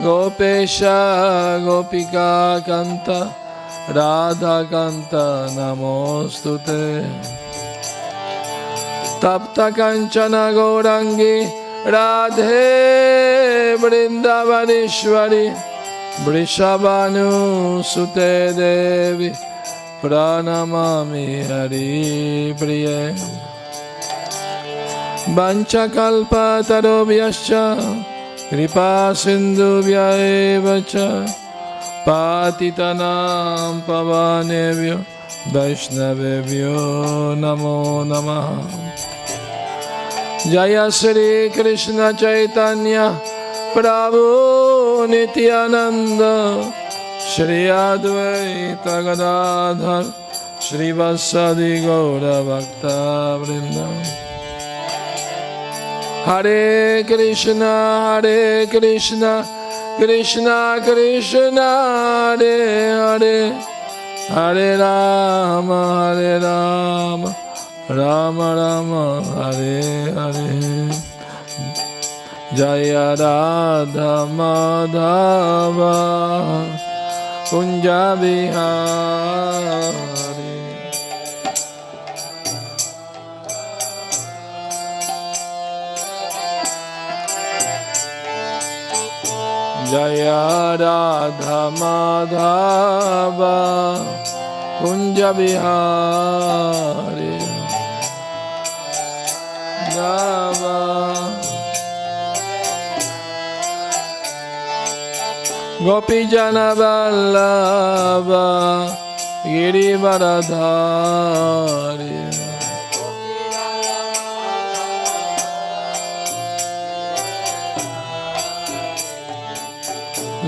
Gopesha Gopika Kanta Radha Kanta Namostute Tapta Kanchana Gaurangi Radhe Vrindavaneshwari Vrishabhanu Sute Devi Pranamami Hari Priye Vanchakalpa Tarobhyascha Kripa Sindhubhya evacha Patitanam Pavanebhyo Vaishnavebhyo Namo Namaha Jaya Shri Krishna Chaitanya Prabhu Nityananda Shri Advaita Gadadhar Shri Vasadi Gaura Bhakta Vrinda Hare Krishna, Krishna Krishna, Hare Hare, Hare Rama, Rama Rama, Hare Hare. Jaya Radha Madhava, Kunja Bihari. Jaya Radha Madhava Kunja Bihari Dava Gopi Jana Vallabha Girivaradhari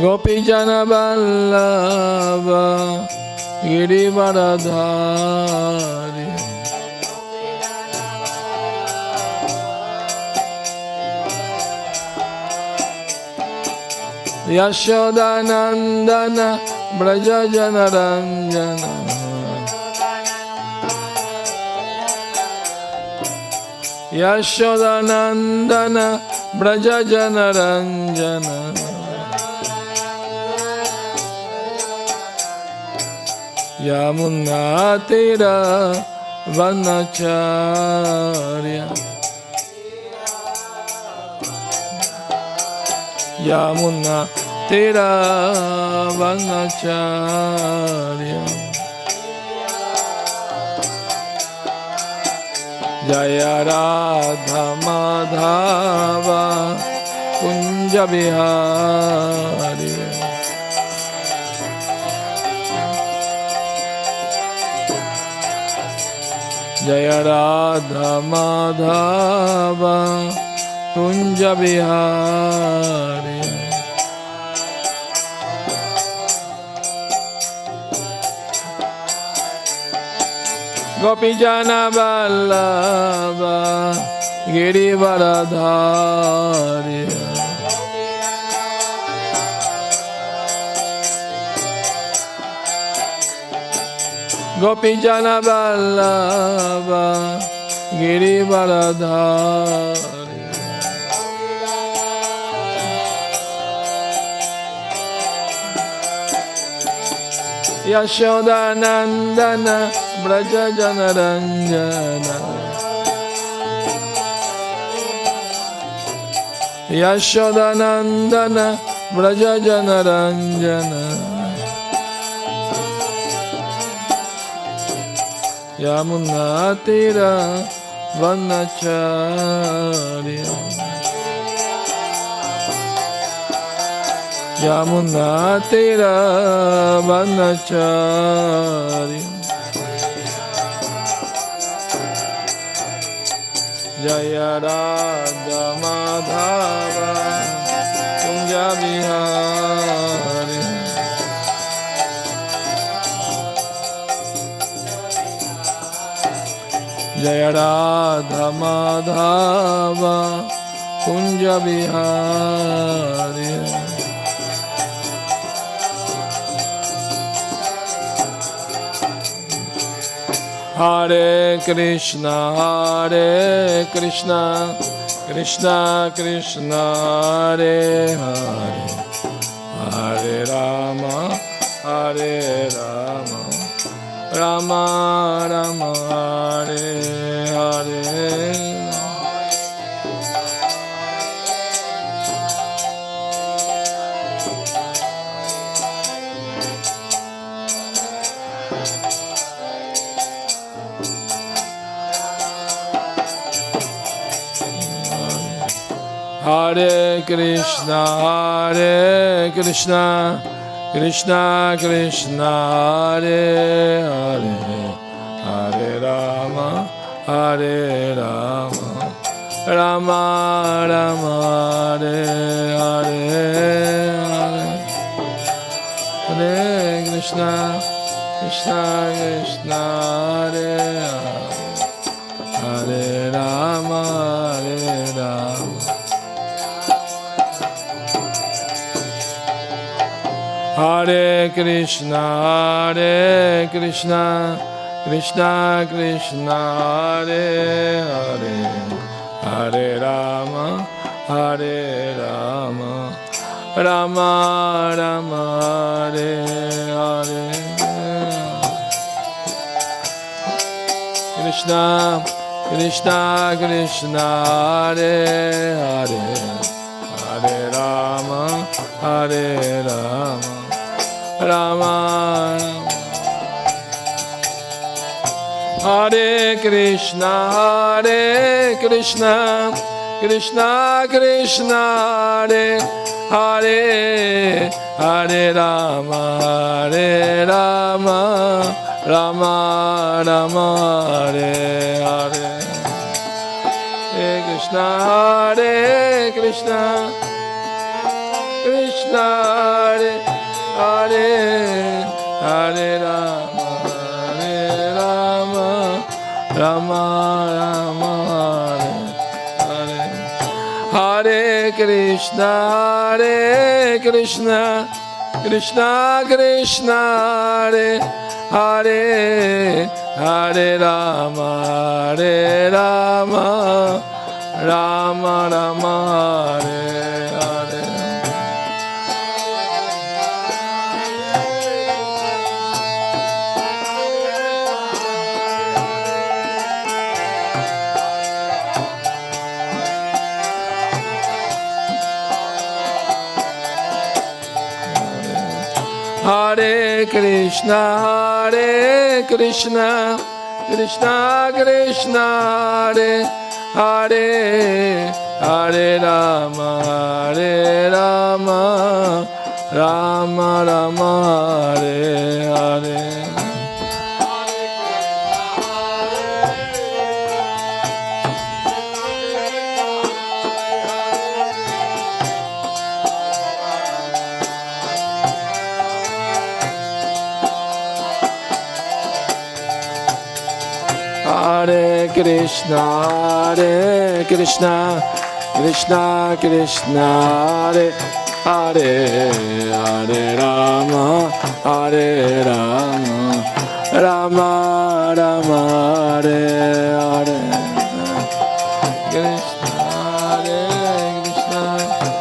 Gopi Jana Vallabha Girivaradhari Yashodanandana Braja Janaranjana Yashodanandana Braja Janaranjana Yamuna Tira Vanacharya Yamuna Tira Vanacharya Jaya Radha Madhava Kunja Bihari Jaya Radha Madhava Kunja Bihari Gopi Jana Vallabha Girivaradhari Gopi Jana Vallabha Girivaradhari Yashodanandana Braja Janaranjana Yashodanandana Braja Janaranjana Yamuna Tira Vanacharya Yamuna Tira Vanacharya Jaya Radha Madhava Kunja Bihari Jaya Radha Madhava Kunja Bihari Hare Krishna, Krishna Krishna, Hare Hare Hare Rama, Hare Rama, Rama Rama, Hare Hare. Hare Krishna, Hare Krishna, Krishna Krishna, Hare Hare, Hare Rama, Hare Rama, Rama Rama, Hare Hare, Hare Krishna, Krishna Krishna, Hare Hare, Hare Rama, Hare Rama. Hare Krishna, Hare Krishna, Krishna Krishna, Hare Hare, Hare Rama, Hare Rama, Rama Rama, Hare Hare. Krishna, Krishna Krishna, Hare Hare, Hare Rama, Hare Rama, Rama. Hare Krishna, Hare Krishna, Krishna Krishna, Hare Hare, Hare Rama, Hare Rama, Rama Rama, Hare Hare. Hare Krishna, Hare Krishna, Krishna Hare Hare, Hare Rama, Hare Rama, Rama Rama, Hare Hare. Hare Krishna, Hare Krishna, Krishna Krishna, Hare Hare, Hare Rama, Hare Rama, Rama Rama, Hare Hare. Hare Krishna, Hare Krishna, Krishna Krishna, Hare Hare, Hare Rama, Hare Rama, Rama Rama, Hare Hare. Hare Krishna, Hare Krishna, Krishna Krishna, Hare Hare, Hare Rama, Hare Rama, Rama Rama, Hare Hare.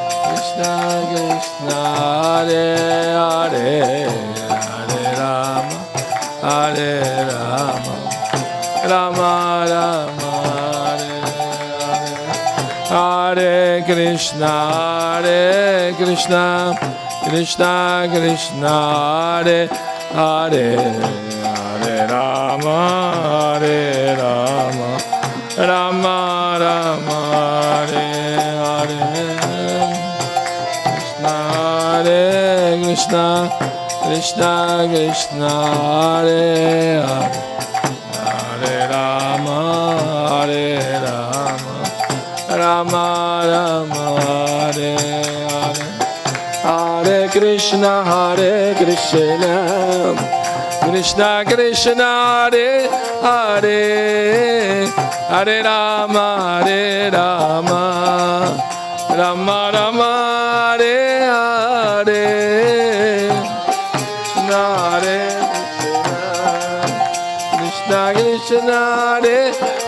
Krishna, Hare Krishna, Krishna Krishna, Hare Hare, Hare Rama, Hare Rama, Rama Rama, Hare Hare. Hare Krishna, Hare Krishna, Krishna Krishna, Hare Hare, Hare Rama, Hare Rama, Rama Rama, Hare Hare. Krishna, Hare Krishna, Krishna Krishna, Hare Hare, Hare Rama, Hare Rama, Rama Rama, Hare Hare. Hare Krishna, Hare Krishna, Krishna Krishna, Hare Hare, Hare Rama, Hare Rama, Rama Rama, Hare Hare. Krishna, Hare Krishna, Hare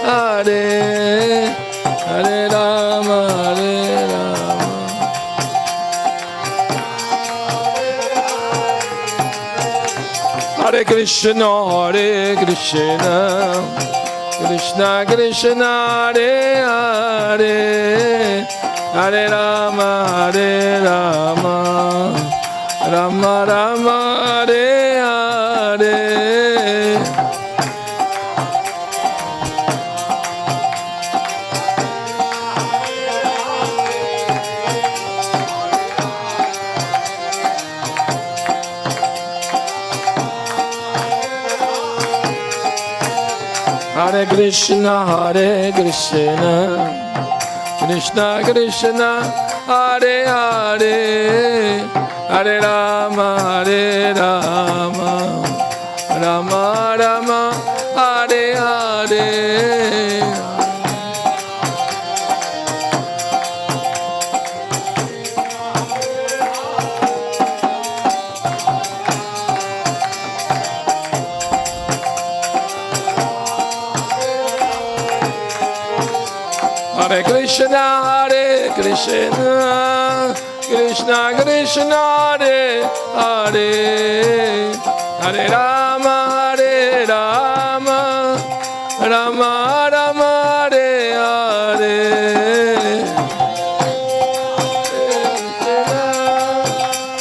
Hare, Hare Rama, Hare Rama. Hare Krishna, Hare Krishna, Krishna Krishna, Hare Hare, Hare Rama, Hare Rama, Rama Rama, Hare Hare. Hare Krishna, Hare Krishna, Krishna Krishna, Hare Hare, Hare Rama, Hare Rama, Rama Rama, Hare Hare. Hare Krishna, Hare Krishna, Krishna Krishna, Hare Hare, Hare Rama, Hare Rama, Rama Rama, Hare Hare.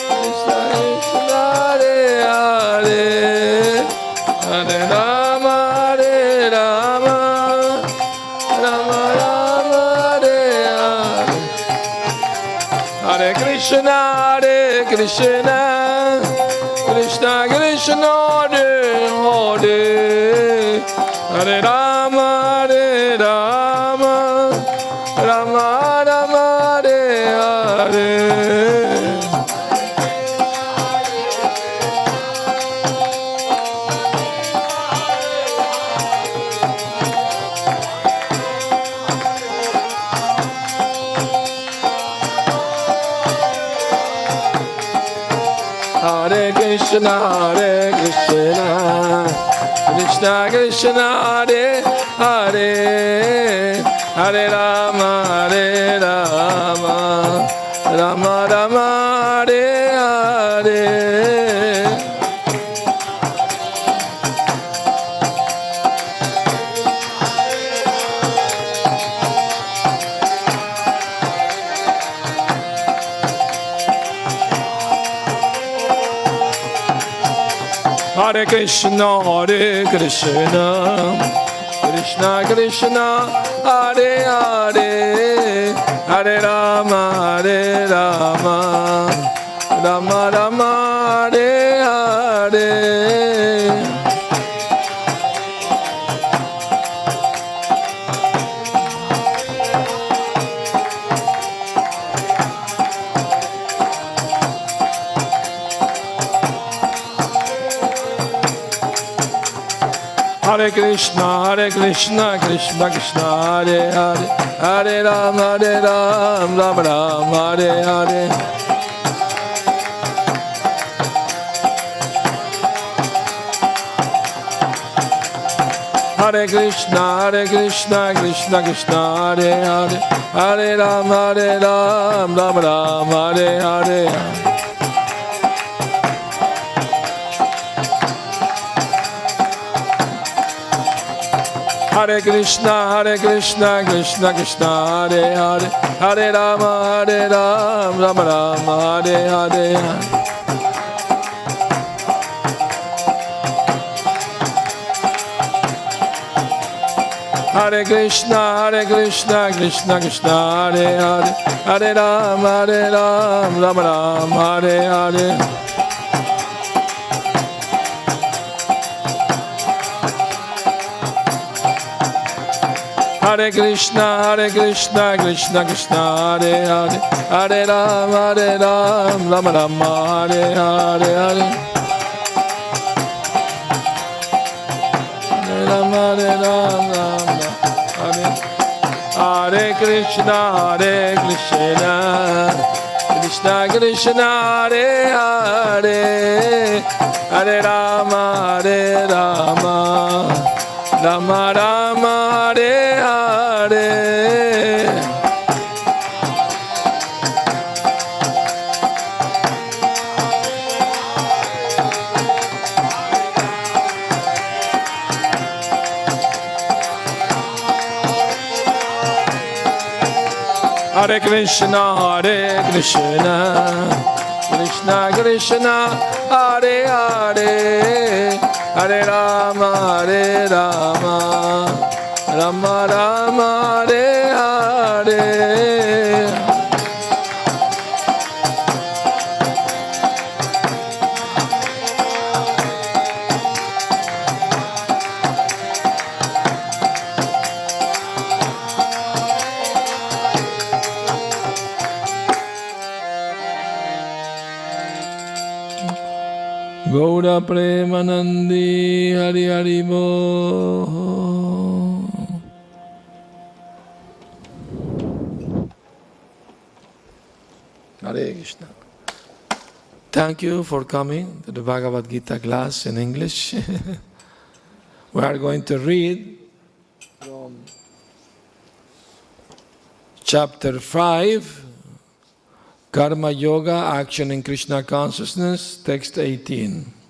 Krishna Krishna, Hare Hare, Hare Rama, Hare Rama, Rama Rama, Hare Krishna, Hare Krishna, Krishna Krishna, Hare Hare, Hare Rama, Hare Rama, Rama Rama, Hare Hare. Hare Krishna, Hare Krishna, Krishna Krishna, Hare Hare, Hare Rama, Hare Rama, Rama Rama, Hare Hare. Hare Krishna, Hare Krishna, Krishna Krishna, Hare Hare, Hare Rama, Hare Rama, Rama Rama, Hare Hare. Hare Krishna, Hare Krishna, Krishna Krishna, Hare Hare, Hare Rama, Hare Rama, Rama Rama, Hare Hare. Hare Krishna, Hare Krishna, Krishna Krishna, Hare Hare, Hare Rama, Hare Rama, Rama Rama, Hare Hare. Hare Krishna, Hare Krishna, Krishna Krishna, Hare Hare, Hare Rama, Hare Rama, Rama Rama, Hare Hare. Hare Krishna, Hare Krishna, Krishna Krishna, Hare Hare, Hare Rama, Hare Rama, Rama Rama, Hare Hare. Hare Krishna, Hare Krishna, Krishna Krishna, Hare Hare, Hare Rama, Hare Rama, Rama Rama, Hare Hare Hare. Hare Rama, Hare Rama, Hare Hare Krishna, Hare Krishna, Krishna Krishna, Hare Hare, Hare Rama, Hare Rama, Rama Rama, Hare Hare. Hare Krishna, Krishna Krishna, Hare Hare, Hare Rama, Rama Rama, Hare Hare. Gaura Premanandi Hari Hari Bo. Hare Krishna. Thank you for coming to the Bhagavad-Gita class in English. We are going to read from chapter 5, Karma Yoga, Action in Krishna Consciousness, text 18.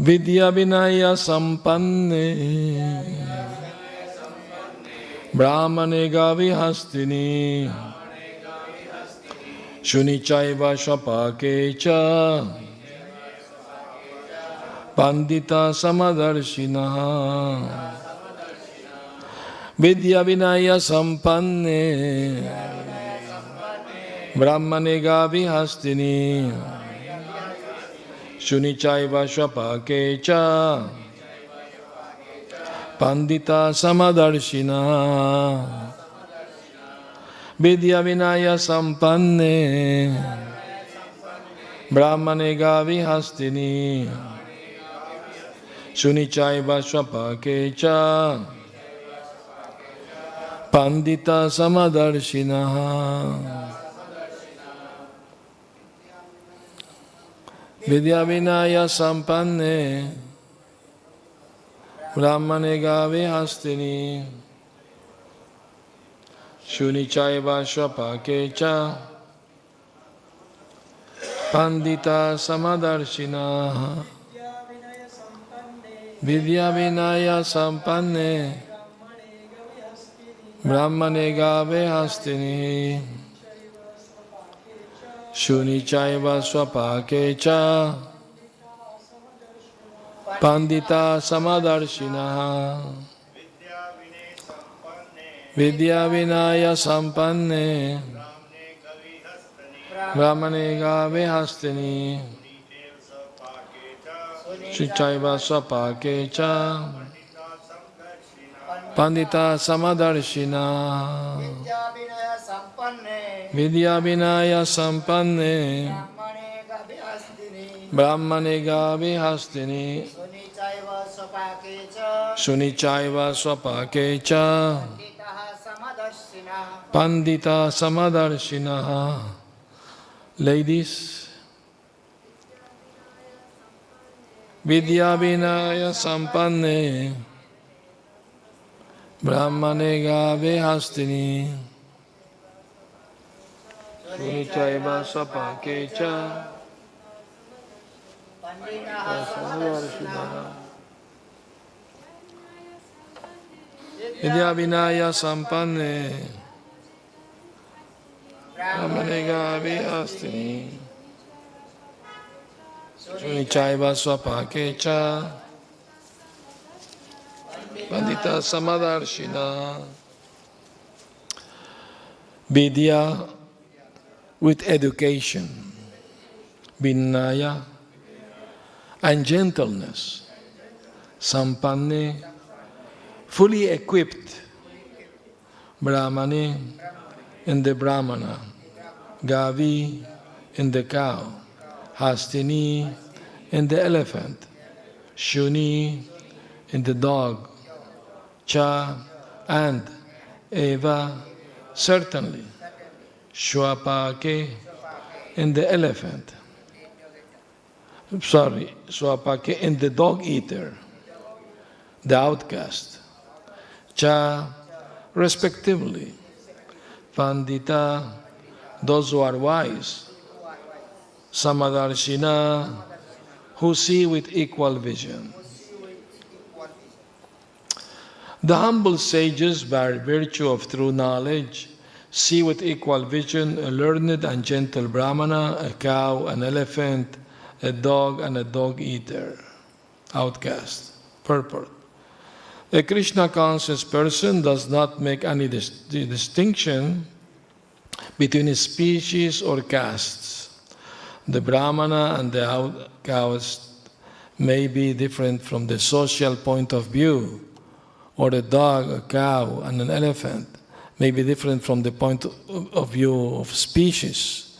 Vidyā-vinaya-sampanne brāhmaṇe gavi hastini śuni caiva śva-pāke ca paṇḍitāḥ sama-darśinaḥ vidyā-vinaya-sampanne brāhmaṇe gavi hastini śuni caiva śva-pāke ca paṇḍitāḥ sama-darśinaḥ vidyā-vinaya-sampanne brāhmaṇe gavi hastini śuni caiva śva-pāke ca paṇḍitāḥ sama-darśinaḥ vidyā-vinaya-sampanne brāhmaṇe gavi hastini śuni caiva śva-pāke ca paṇḍitāḥ sama-darśinaḥ vidyā-vinaya-sampanne brāhmaṇe gavi hastini śuni caiva śva-pāke ca paṇḍitāḥ sama-darśinaḥ vidyā-vinaya-sampanne brāhmaṇe gavi hastini śuni caiva śva-pāke ca paṇḍitāḥ sama-darśinaḥ vidyā-vinaya-sampanne brāhmaṇe gavi hastini śuni caiva śva-pāke ca paṇḍitāḥ sama-darśinaḥ. Ladies, vidyā-vinaya-sampanne brāhmaṇe gavi hastini śuni caiva śva-pāke ca vidyā-vinaya-sampanne brāhmaṇe gavi hastini śuni caiva śva-pāke ca paṇḍitāḥ sama-darśinaḥ. Vidya with education, vinaya and gentleness, sampanne fully equipped, brāhmaṇe in the brāhmaṇa, gavi in the cow, hastini in the elephant, śuni in the dog, cha and eva certainly, śva-pāke in the elephant, śva-pāke in the dog eater, the outcast, cha respectively, paṇḍitāḥ those who are wise, sama-darśinaḥ who see with equal vision. The humble sages, by virtue of true knowledge, see with equal vision a learned and gentle brāhmaṇa, a cow, an elephant, a dog, and a dog-eater. Outcast. Purport. A Kṛṣṇa-conscious person does not make any distinction between species or castes. The brāhmaṇa and the outcast may be different from the social point of view, or a dog, a cow, and an elephant may be different from the point of view of species.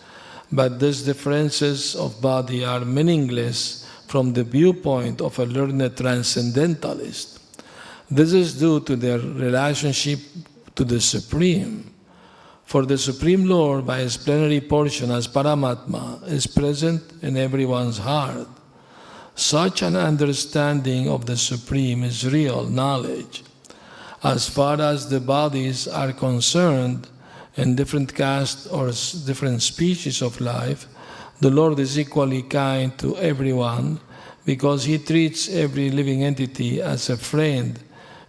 But these differences of body are meaningless from the viewpoint of a learned transcendentalist. This is due to their relationship to the Supreme. For the Supreme Lord, by His plenary portion as Paramātmā, is present in everyone's heart. Such an understanding of the Supreme is real knowledge. As far as the bodies are concerned, in different castes or different species of life, the Lord is equally kind to everyone because He treats every living entity as a friend,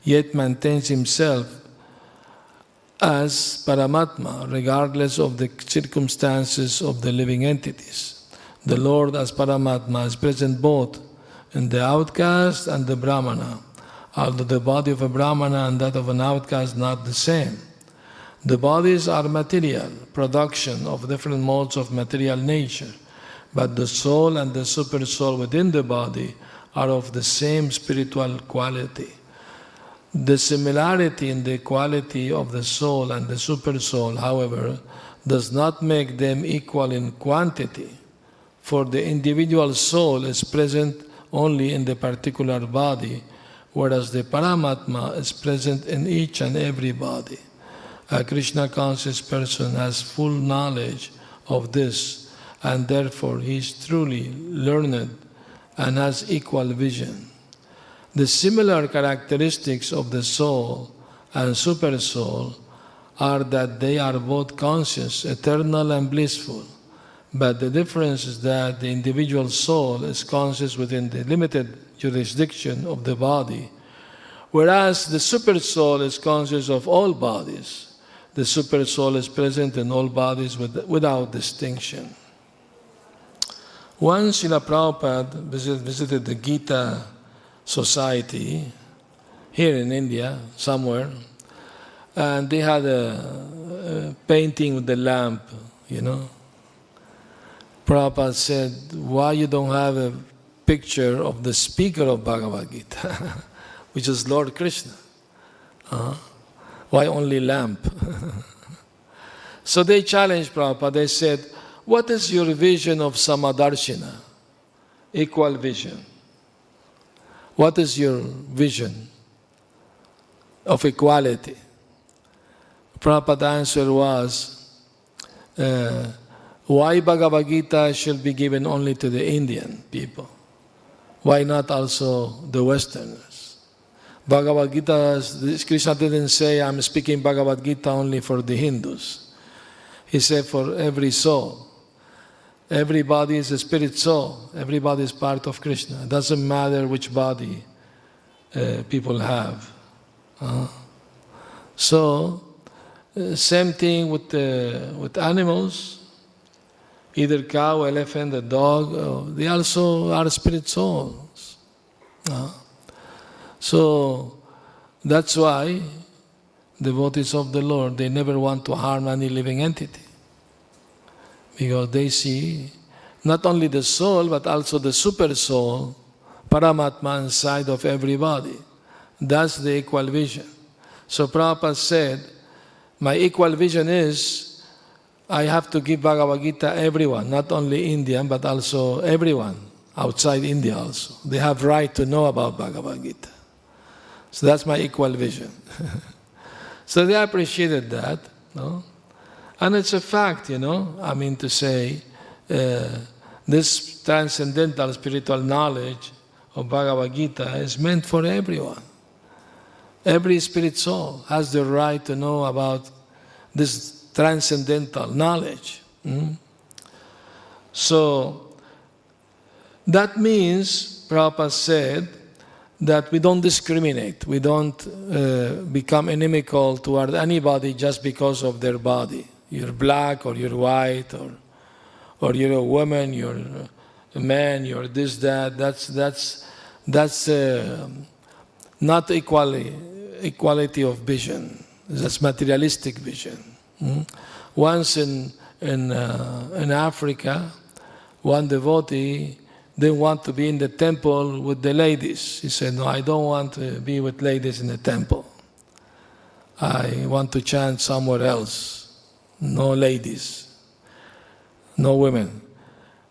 yet maintains Himself as Paramātmā, regardless of the circumstances of the living entities. The Lord as Paramātmā is present both in the outcast and the brāhmaṇa, although the body of a brāhmaṇa and that of an outcast are not the same. The bodies are material, production of different modes of material nature, but the soul and the supersoul within the body are of the same spiritual quality. The similarity in the quality of the soul and the supersoul, however, does not make them equal in quantity, for the individual soul is present only in the particular body, whereas the Paramātmā is present in each and every body. A Kṛṣṇa-conscious person has full knowledge of this, and therefore he is truly learned and has equal vision. The similar characteristics of the soul and supersoul are that they are both conscious, eternal, and blissful. But the difference is that the individual soul is conscious within the limited jurisdiction of the body, whereas the supersoul is conscious of all bodies. The supersoul is present in all bodies without distinction. Once Srila Prabhupada visited the Gita Society here in India, somewhere, and they had a painting with the lamp, you know. Prabhupada said, why you don't have a picture of the speaker of Bhagavad-Gita, which is Lord Kṛṣṇa? Why only lamp? So they challenged Prabhupada. They said, what is your vision of sama-darśinaḥ? Equal vision. What is your vision of equality? Prabhupada's answer was, why Bhagavad-Gita should be given only to the Indian people? Why not also the Westerners? Bhagavad-Gita, Kṛṣṇa didn't say, I'm speaking Bhagavad-Gita only for the Hindus. He said for every soul. Everybody is a spirit soul. Everybody is part of Kṛṣṇa. It doesn't matter which body people have. So, same thing with animals. Either cow, elephant, a dog, they also are spirit souls. So, that's why devotees of the Lord, they never want to harm any living entity. Because they see not only the soul, but also the super soul, Paramātmā, inside of everybody. That's the equal vision. So Prabhupada said, my equal vision is, I have to give Bhagavad-Gita everyone, not only Indian, but also everyone outside India also. They have right to know about Bhagavad-Gita. So that's my equal vision. So they appreciated that, no? And it's a fact, you know, I mean to say, this transcendental spiritual knowledge of Bhagavad-Gita is meant for everyone. Every spirit soul has the right to know about this transcendental knowledge. So, That means, Prabhupada said, that we don't discriminate. We don't become inimical toward anybody just because of their body. You're black or you're white or you're a woman, you're a man, you're this, that. That's not equality of vision. That's materialistic vision. Once in Africa, one devotee didn't want to be in the temple with the ladies. He said, no, I don't want to be with ladies in the temple. I want to chant somewhere else. No ladies, no women.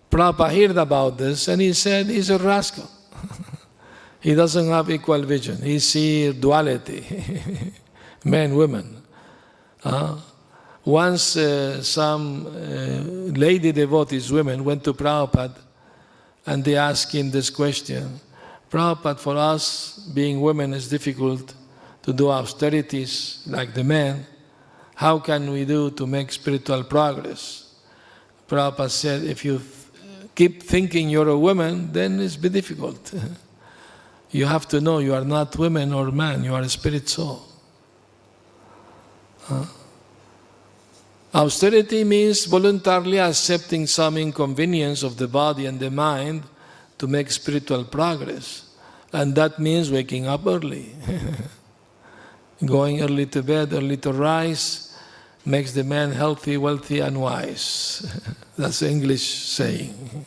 Prabhupada heard about this and he said, he's a rascal. He doesn't have equal vision. He sees duality, men, women. Once some lady devotees, women, went to Prabhupada and they asked him this question. Prabhupada, for us, being women, is difficult to do austerities like the men. How can we do to make spiritual progress? Prabhupada said, if you keep thinking you're a woman, then it's be difficult. You have to know you are not woman or man, you are a spirit soul. Austerity means voluntarily accepting some inconvenience of the body and the mind to make spiritual progress. And that means waking up early. Going early to bed, early to rise, makes the man healthy, wealthy, and wise. That's the English saying.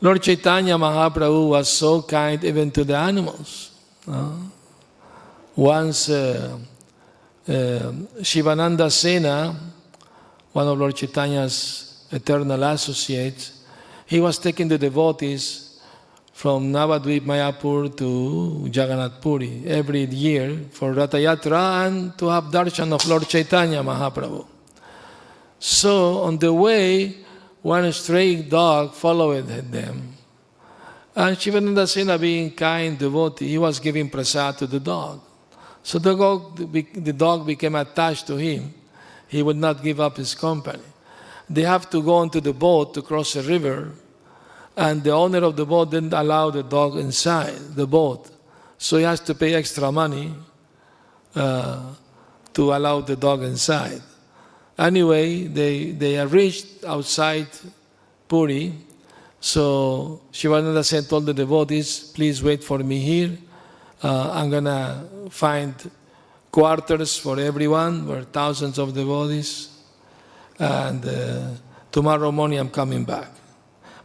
Lord Chaitanya Mahaprabhu was so kind even to the animals. Once Shivananda Sena, one of Lord Chaitanya's eternal associates, he was taking the devotees from Navadvip Mayapur to Jagannath Puri every year for Ratha Yatra and to have darshan of Lord Chaitanya Mahaprabhu. So on the way, one stray dog followed them. And Shivananda Sena, being kind devotee, he was giving prasad to the dog. So the dog became attached to him. He would not give up his company. They have to go onto the boat to cross a river, and the owner of the boat didn't allow the dog inside the boat. So he has to pay extra money to allow the dog inside. Anyway, they reached outside Puri. So Shivananda Sen told the devotees, please wait for me here. I'm going to find quarters for everyone. There were thousands of devotees. And tomorrow morning I'm coming back.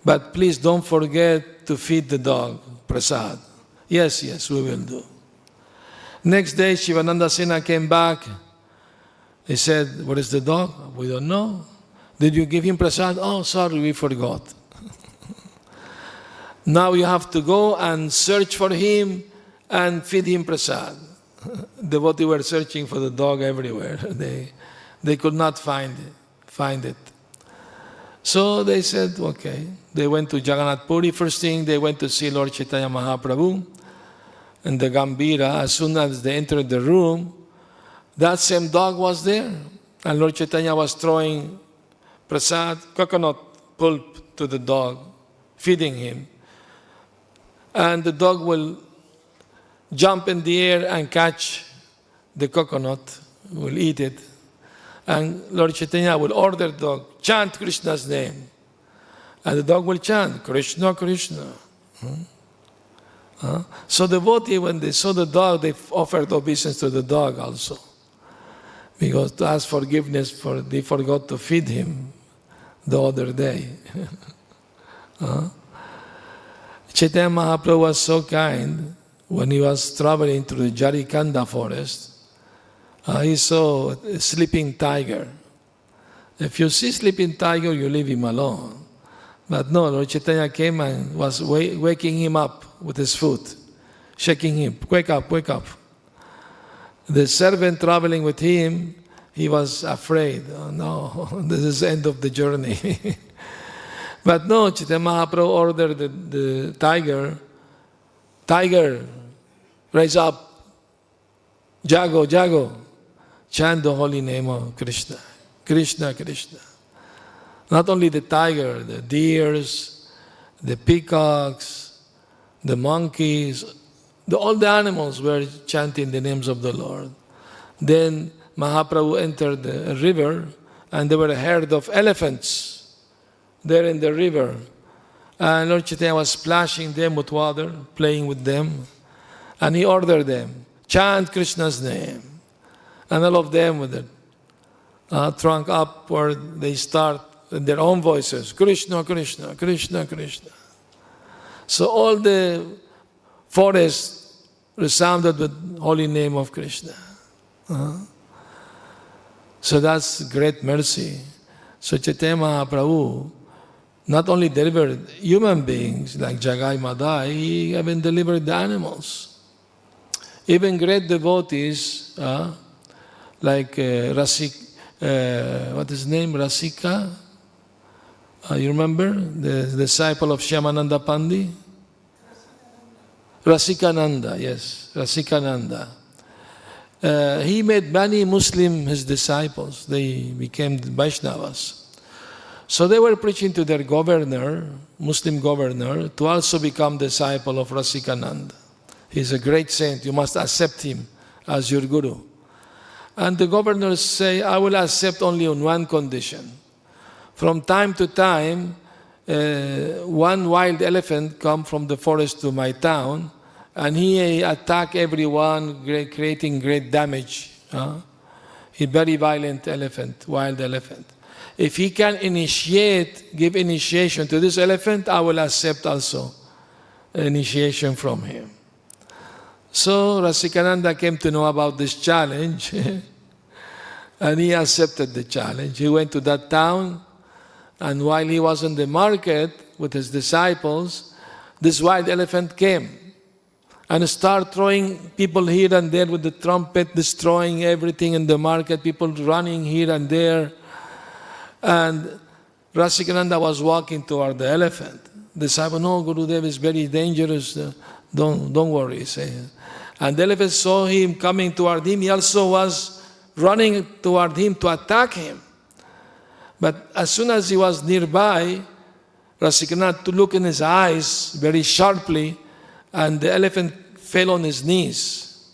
But please don't forget to feed the dog prasad. Yes, we will do. Next day, Shivananda Sena came back. He said, what is the dog? We don't know. Did you give him prasad? Oh, sorry, we forgot. Now you have to go and search for him and feed him prasad. Devotees were searching for the dog everywhere. They could not find it. So they said, okay. They went to Jagannath Puri. First thing, they went to see Lord Chaitanya Mahaprabhu. And the Gambira, as soon as they entered the room, that same dog was there. And Lord Chaitanya was throwing prasad, coconut pulp to the dog, feeding him. And the dog will jump in the air and catch the coconut, will eat it. And Lord Chaitanya will order the dog, chant Krishna's name. And the dog will chant, Kṛṣṇa, Kṛṣṇa. So the devotee, when they saw the dog, they offered obeisance to the dog also. Because to ask forgiveness, they forgot to feed him the other day. Chaitanya Mahaprabhu was so kind. When he was traveling through the Jarikanda forest, he saw a sleeping tiger. If you see sleeping tiger, you leave him alone. But no, Lord Chaitanya came and was waking him up with his foot, shaking him, wake up, wake up. The servant traveling with him, he was afraid. Oh no, this is the end of the journey. But no, Chaitanya Mahaprabhu ordered the tiger, rise up, Jago, Jago. chant the holy name of Kṛṣṇa. Kṛṣṇa, Kṛṣṇa. Not only the tiger, the deers, the peacocks, the monkeys, all the animals were chanting the names of the Lord. Then Mahaprabhu entered the river, and there were a herd of elephants there in the river. And Lord Chaitanya was splashing them with water, playing with them. And he ordered them, chant Krishna's name. And all of them with their trunk upward, they start in their own voices, Kṛṣṇa, Kṛṣṇa, Kṛṣṇa, Kṛṣṇa. So all the forest resounded with holy name of Kṛṣṇa. So that's great mercy. So Chaitanya Mahaprabhu not only delivered human beings like Jagai Madai, he even delivered the animals. Even great devotees like Rasika, what is his name? Rasika? You remember? The disciple of Shyamananda Pandit? Rasikananda, yes, Rasikananda. He made many Muslim his disciples. They became Vaishnavas. So they were preaching to their governor, Muslim governor, to also become disciple of Rasikananda. He's a great saint. You must accept him as your guru. And the governors say, I will accept only on one condition. From time to time, one wild elephant come from the forest to my town, and he attack everyone, creating great damage. He's very violent elephant, wild elephant. If he can give initiation to this elephant, I will accept also initiation from him. So Rasikananda came to know about this challenge, and he accepted the challenge. He went to that town, and while he was in the market with his disciples, this wild elephant came and started throwing people here and there with the trumpet, destroying everything in the market, people running here and there. And Rasikananda was walking toward the elephant. The disciple, no, Gurudev is very dangerous, don't worry, say. And the elephant saw him coming toward him. He also was running toward him to attack him. But as soon as he was nearby, Rasikananda to look in his eyes very sharply, and the elephant fell on his knees.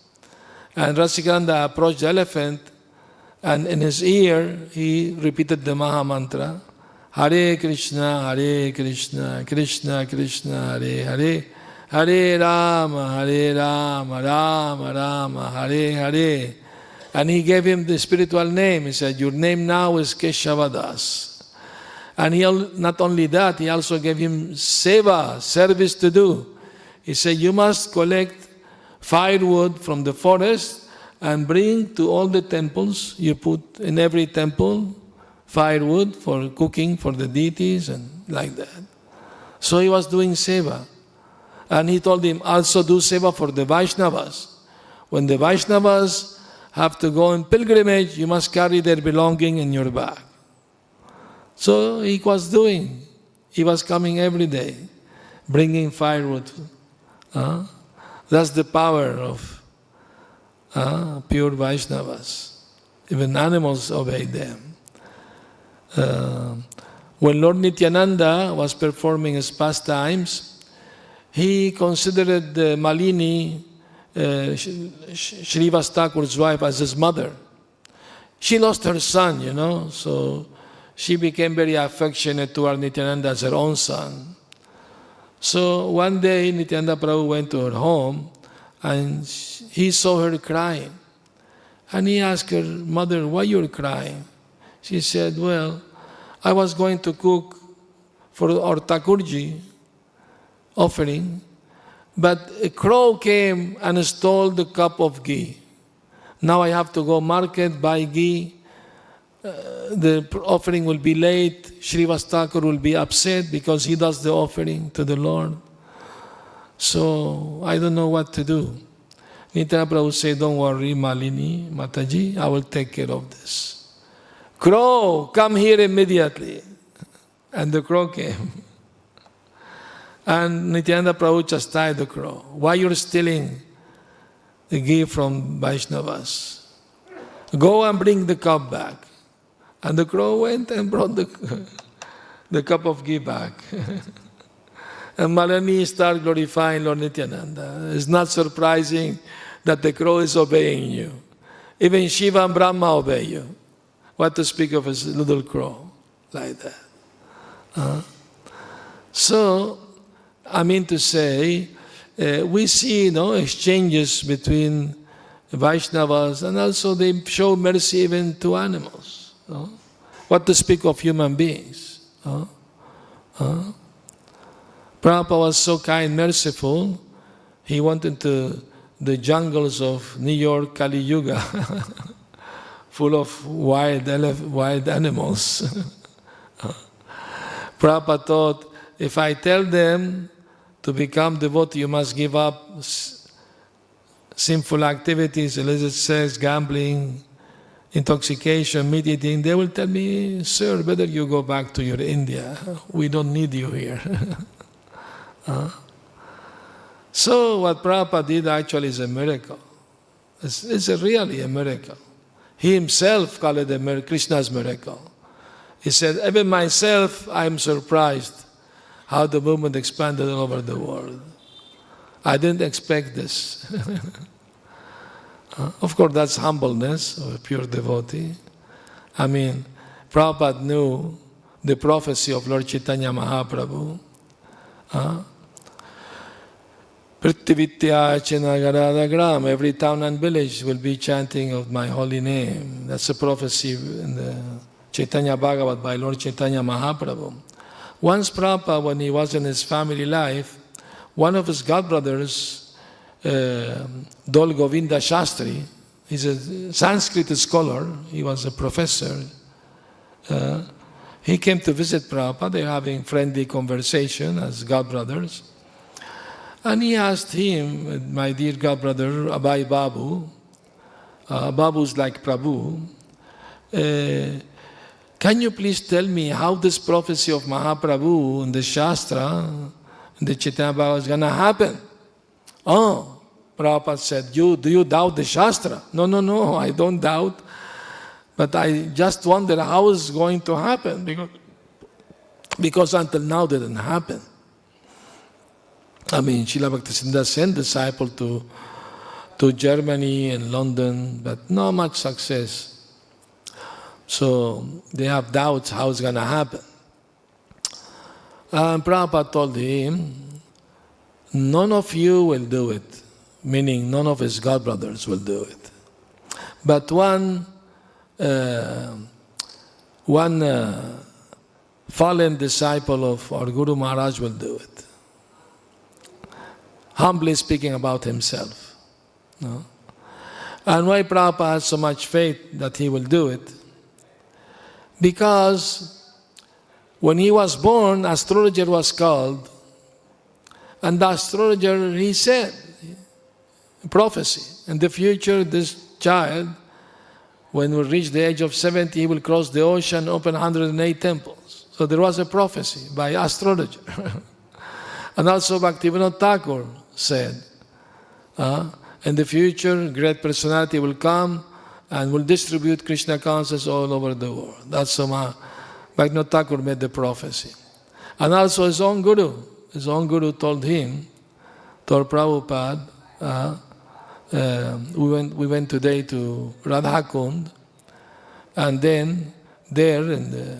And Rasikananda approached the elephant, and in his ear he repeated the Maha Mantra, Hare Krishna, Hare Krishna, Krishna Krishna, Hare Hare, Hare Rama, Rama Rama, Hare Hare. And he gave him the spiritual name. He said, your name now is Keshavadas. And he not only that, he also gave him seva, service to do. He said, you must collect firewood from the forest and bring to all the temples. You put in every temple firewood for cooking for the deities and like that. So he was doing seva. And he told him, also do seva for the Vaishnavas. When the Vaishnavas have to go on pilgrimage, you must carry their belonging in your bag. So he was doing. He was coming every day, bringing firewood. That's the power of pure Vaishnavas. Even animals obey them. When Lord Nityananda was performing his pastimes, he considered Malini, Srivas Thakur's wife, as his mother. She lost her son, so she became very affectionate toward Nityananda as her own son. So one day Nityananda Prabhu went to her home and he saw her crying. And he asked her, Mother, why you're crying? She said, well, I was going to cook for our Thakurji offering, but a crow came and stole the cup of ghee. Now I have to go market, buy ghee. The offering will be late. Srivas Thakur will be upset because he does the offering to the Lord. So I don't know what to do. Nityananda Prabhu said, don't worry, Malini, Mataji, I will take care of this. Crow, come here immediately. And the crow came. And Nityananda Prabhu chastised the crow. Why you're stealing the ghee from Vaishnavas? go and bring the cup back. And the crow went and brought the cup of ghee back. And Malini started glorifying Lord Nityananda. It's not surprising that the crow is obeying you. Even Shiva and Brahma obey you. What to speak of a little crow like that? So, I mean to say, we see exchanges between Vaishnavas, and also they show mercy even to animals. What to speak of human beings? Prabhupada was so kind, merciful, he went into the jungles of New York, Kali Yuga, full of wild animals. Prabhupada thought, if I tell them to become devotee, you must give up sinful activities, illicit sex, gambling, intoxication, meat eating, they will tell me, sir, better you go back to your India. We don't need you here. So what Prabhupada did actually is a miracle. It's really a miracle. He himself called it Kṛṣṇa's miracle. He said, even myself, I'm surprised how the movement expanded all over the world. I didn't expect this. Of course, that's humbleness of a pure devotee. I mean, Prabhupada knew the prophecy of Lord Chaitanya Mahaprabhu. Prithvityā-chinagārādagram, every town and village will be chanting of my holy name. That's a prophecy in the Chaitanya Bhagavat by Lord Chaitanya Mahaprabhu. Once Prabhupada, when he was in his family life, one of his godbrothers, Dol Govinda Shastri, he's a Sanskrit scholar, he was a professor. He came to visit Prabhupada, they were having friendly conversation as godbrothers. And he asked him, my dear godbrother, Abai Babu, Babu's like Prabhu, can you please tell me how this prophecy of Mahaprabhu in the Shastra, in the Chaitanya Bhagavat is going to happen? Oh, Prabhupada said, do you doubt the Shastra? No, I don't doubt. But I just wonder how it's going to happen, because until now it didn't happen. I mean, Srila Bhakti Sundar sent disciples to Germany and London, but not much success. So they have doubts how it's going to happen. And Prabhupada told him, none of you will do it, meaning none of his godbrothers will do it. But one fallen disciple of our Guru Maharaj will do it. Humbly speaking about himself. No? And why Prabhupada has so much faith that he will do it? Because when he was born, astrologer was called, and the astrologer, he said, prophecy, in the future this child, when we reach the age of 70, he will cross the ocean, open 108 temples. So there was a prophecy by astrologer. And also Bhaktivinoda Thakur said, in the future, great personality will come and will distribute Krishna consciousness all over the world. That's how Bhaktivinoda Thakur made the prophecy. And also his own guru told him, told Prabhupada, we went today to Radhakund, and then there in the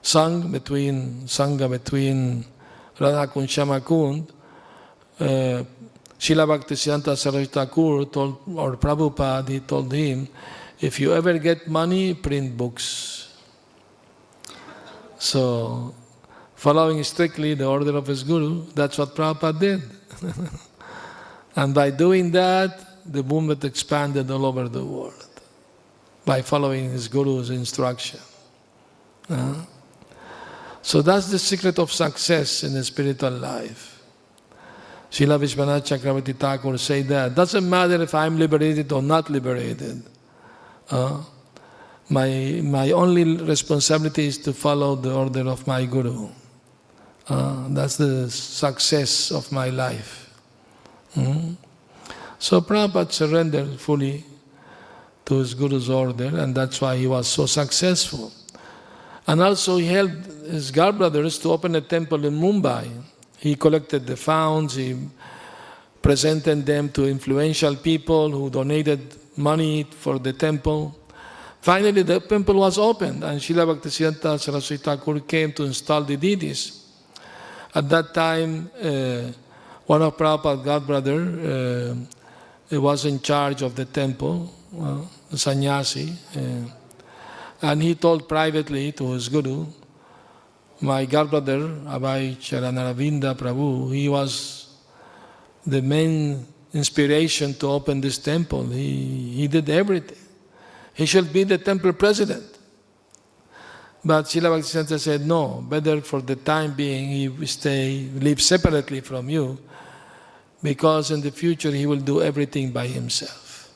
Sangha between Radhakund and Shyamakund, Srila Bhakti Siddhanta Saraswati Thakur told, or Prabhupada, he told him, if you ever get money, print books. So, following strictly the order of his guru, that's what Prabhupada did. And by doing that, the movement expanded all over the world, by following his guru's instruction. So that's the secret of success in the spiritual life. Srila Vishwanath Chakravarti Thakur said that. Doesn't matter if I'm liberated or not liberated. My only responsibility is to follow the order of my Guru. That's the success of my life. So Prabhupada surrendered fully to his Guru's order, and that's why he was so successful. And also he helped his godbrothers to open a temple in Mumbai. He collected the funds, he presented them to influential people who donated money for the temple. Finally, the temple was opened, and Srila Bhakti Sundar Saraswati Thakur came to install the deities. At that time, one of Prabhupada's godbrother was in charge of the temple, the sannyasi, and he told privately to his guru, my godbrother, Abhay Charanaravinda Prabhu, he was the main inspiration to open this temple. He did everything. He should be the temple president. But Srila Bhakti said, no, better for the time being he live separately from you, because in the future he will do everything by himself.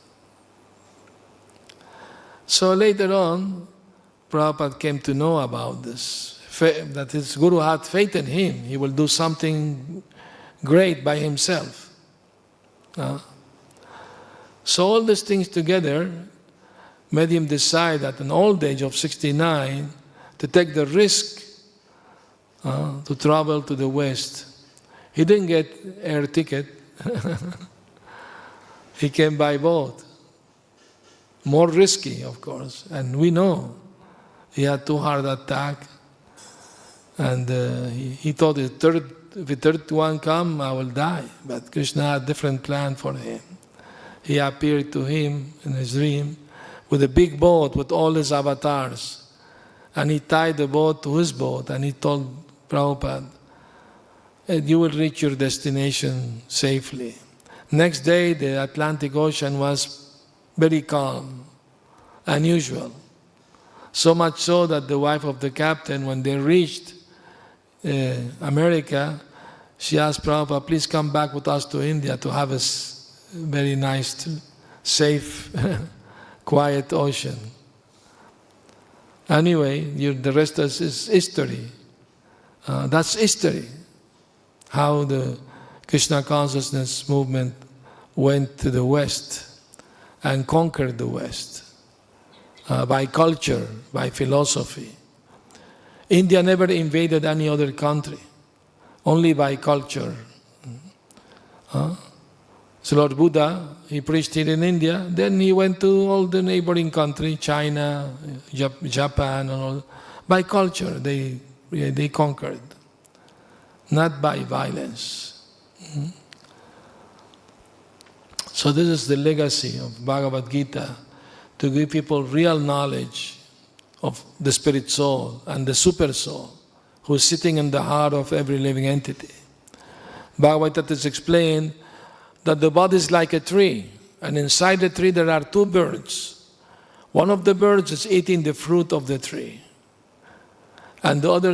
So later on, Prabhupada came to know about this, that his Guru had faith in him. He will do something great by himself. So all these things together made him decide at an old age of 69 to take the risk to travel to the West. He didn't get air ticket. He came by boat. More risky, of course. And we know he had 2 heart attacks. And he thought if the third one come, I will die. But Kṛṣṇa had a different plan for him. He appeared to him in his dream with a big boat with all his avatars. And he tied the boat to his boat, and he told Prabhupada, you will reach your destination safely. Next day, the Atlantic Ocean was very calm, unusual. So much so that the wife of the captain, when they reached America, she asked Prabhupada, please come back with us to India to have a very nice, safe, quiet ocean. Anyway, the rest is history. That's history. How the Krishna consciousness movement went to the West and conquered the West by culture, by philosophy. India never invaded any other country, only by culture. So Lord Buddha, he preached here in India, then he went to all the neighboring countries, China, Japan, and all. By culture, they conquered, not by violence. So this is the legacy of Bhagavad-Gita, to give people real knowledge of the spirit soul and the Supersoul, who is sitting in the heart of every living entity. Bhagavad-Gita is explained that the body is like a tree, and inside the tree there are 2 birds. One of the birds is eating the fruit of the tree, and the other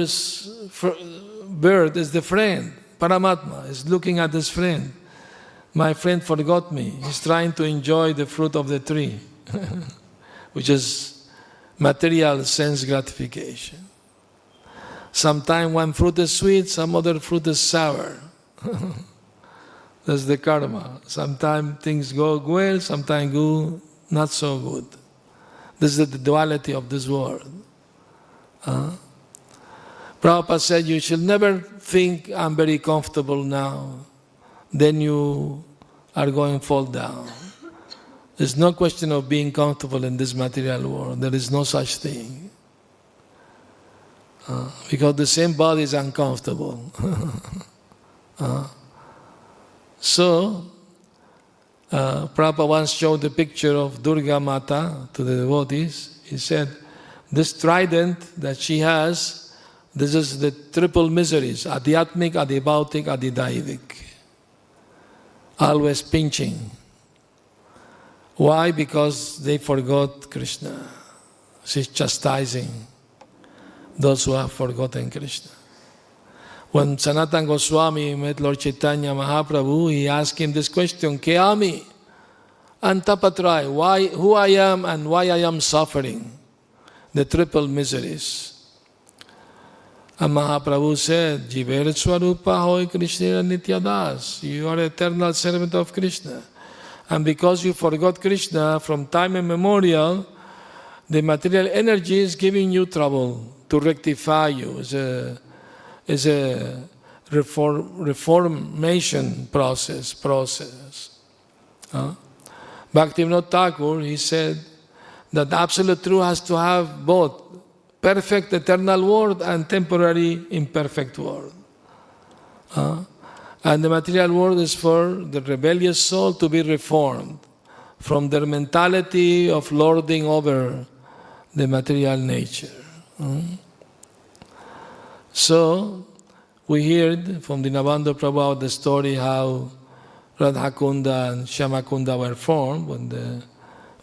bird is the friend. Paramātmā is looking at his friend. My friend forgot me. He's trying to enjoy the fruit of the tree, which is material sense gratification. Sometimes one fruit is sweet, some other fruit is sour. That's the karma. Sometimes things go well, sometimes go not so good. This is the duality of this world. Prabhupada said, you should never think, I'm very comfortable now. Then you are going to fall down. There's no question of being comfortable in this material world. There is no such thing. Because the same body is uncomfortable. So, Prabhupada once showed the picture of Durga Mata to the devotees. He said, this trident that she has, this is the triple miseries, adhyatmic, adhibhautik, adhidaivik. Always pinching. Why? Because they forgot Kṛṣṇa. She's chastising those who have forgotten Kṛṣṇa. When Sanatana Goswami met Lord Chaitanya Mahaprabhu, he asked him this question, Keami, Antapatrai, why, who I am and why I am suffering, the triple miseries. And Mahaprabhu said, Jiver Swarupa Hoy Krishna Nityadas, you are eternal servant of Kṛṣṇa. And because you forgot Krishna from time immemorial, the material energy is giving you trouble to rectify you. It's a reformation process. Bhaktivinoda Thakur, he said that absolute truth has to have both perfect eternal world and temporary imperfect world. And the material world is for the rebellious soul to be reformed from their mentality of lording over the material nature. So, we heard from Dinabandhu Prabhu the story how Radhakunda and Shyamakunda were formed when the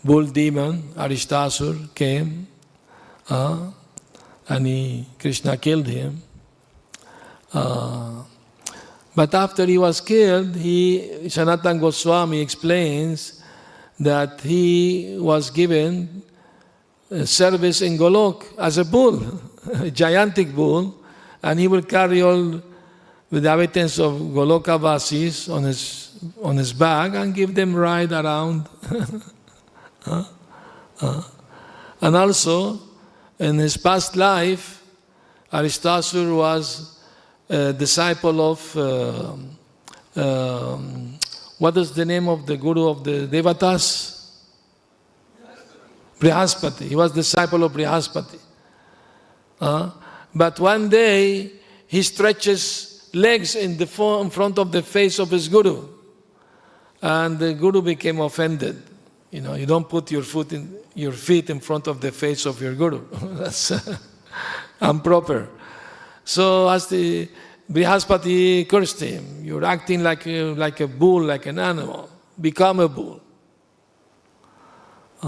bull demon, Aristasur, came and Krishna killed him. But after he was killed, Sanatana Goswami explains that he was given service in Golok as a bull, a gigantic bull, and he will carry all the inhabitants of Goloka Vasis on his back and give them ride around. And also, in his past life, Aristasur was a disciple of, what is the name of the guru of the Devatas? Brihaspati. He was disciple of Brihaspati. But one day, he stretches legs in front of the face of his guru. And the guru became offended. You don't put your feet in front of the face of your guru. That's improper. So as the Brihaspati cursed him, you're acting like a bull, like an animal. Become a bull.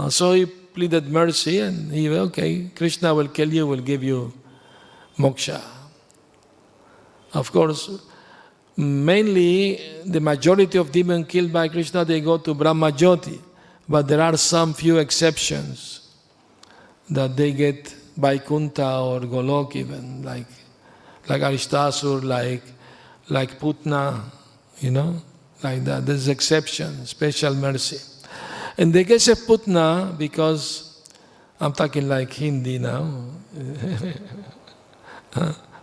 So he pleaded mercy and he went, okay, Krishna will kill you, will give you moksha. Of course, mainly the majority of demons killed by Krishna, they go to Brahma Jyoti. But there are some few exceptions that they get Vaikuntha or Golok even, like Aristasur, like Putna, like that. There's exception, special mercy. In the case of Putna, because I'm talking like Hindi now,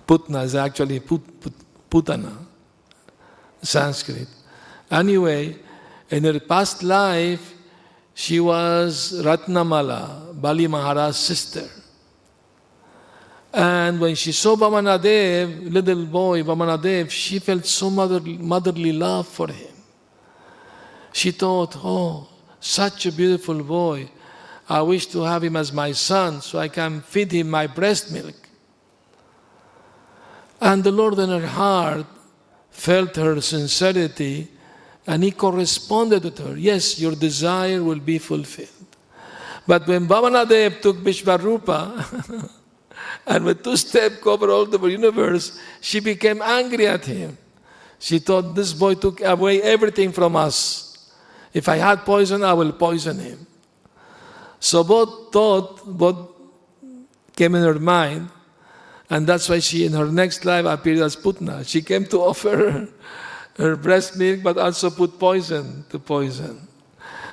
Putna is actually Putana, Sanskrit. Anyway, in her past life, she was Ratnamala, Bali Maharaj's sister. And when she saw Vamanadev, little boy Vamanadev, she felt so motherly love for him. She thought, oh, such a beautiful boy. I wish to have him as my son so I can feed him my breast milk. And the Lord in her heart felt her sincerity and he corresponded with her. Yes, your desire will be fulfilled. But when Vamanadev took Vishvarupa and with 2 steps covered all the universe, she became angry at him. She thought, this boy took away everything from us. If I had poison, I will poison him. So both came in her mind, and that's why she, in her next life, appeared as Putna. She came to offer her breast milk, but also put poison to poison.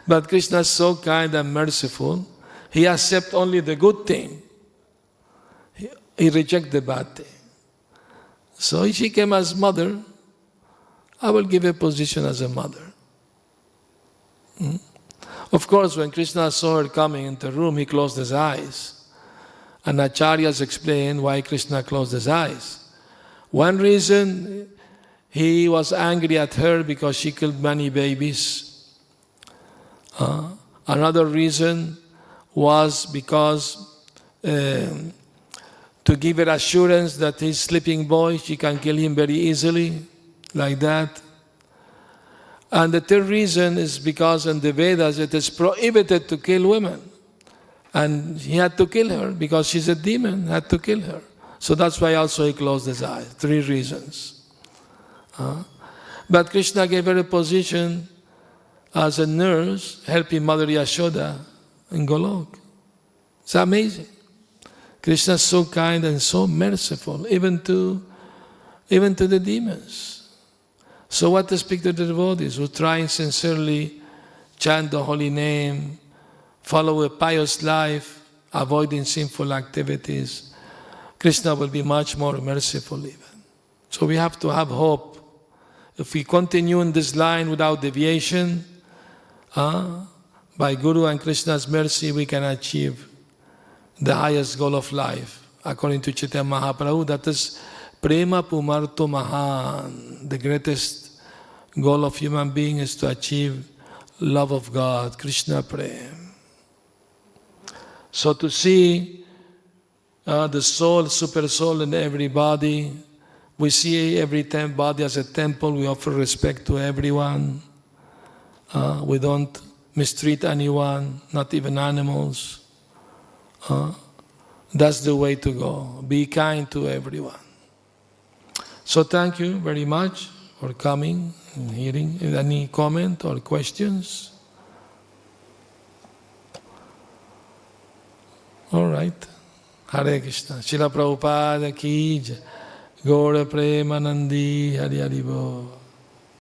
But Krishna is so kind and merciful. He accepts only the good thing. He rejects the bad thing. So she came as mother. I will give a position as a mother. Of course, when Krishna saw her coming into the room, he closed his eyes. And Acharyas explained why Krishna closed his eyes. One reason, he was angry at her because she killed many babies. Another reason was because to give her assurance that his sleeping boy, she can kill him very easily, like that. And the third reason is because in the Vedas it is prohibited to kill women. And he had to kill her because she's a demon, had to kill her. So that's why also he closed his eyes. 3 reasons. But Krishna gave her a position as a nurse, helping Mother Yashoda in Golok. It's amazing. Krishna is so kind and so merciful, even to the demons. So what to speak to the devotees who try sincerely chant the holy name, follow a pious life, avoiding sinful activities, Kṛṣṇa will be much more merciful even. So we have to have hope. If we continue in this line without deviation, by Guru and Kṛṣṇa's mercy, we can achieve the highest goal of life. According to Chaitanya Mahaprabhu, that is Prema Pumarto Mahan. The greatest goal of human being is to achieve love of God, Kṛṣṇa Prem. So to see the soul, Supersoul in every body, we see every body as a temple, we offer respect to everyone. We don't mistreat anyone, not even animals. That's the way to go. Be kind to everyone. So thank you very much for coming and hearing. Any comment or questions? All right. Hare Krishna. Srila Prabhupada ki jai. Gaura Premanandi Hari Hari Bol.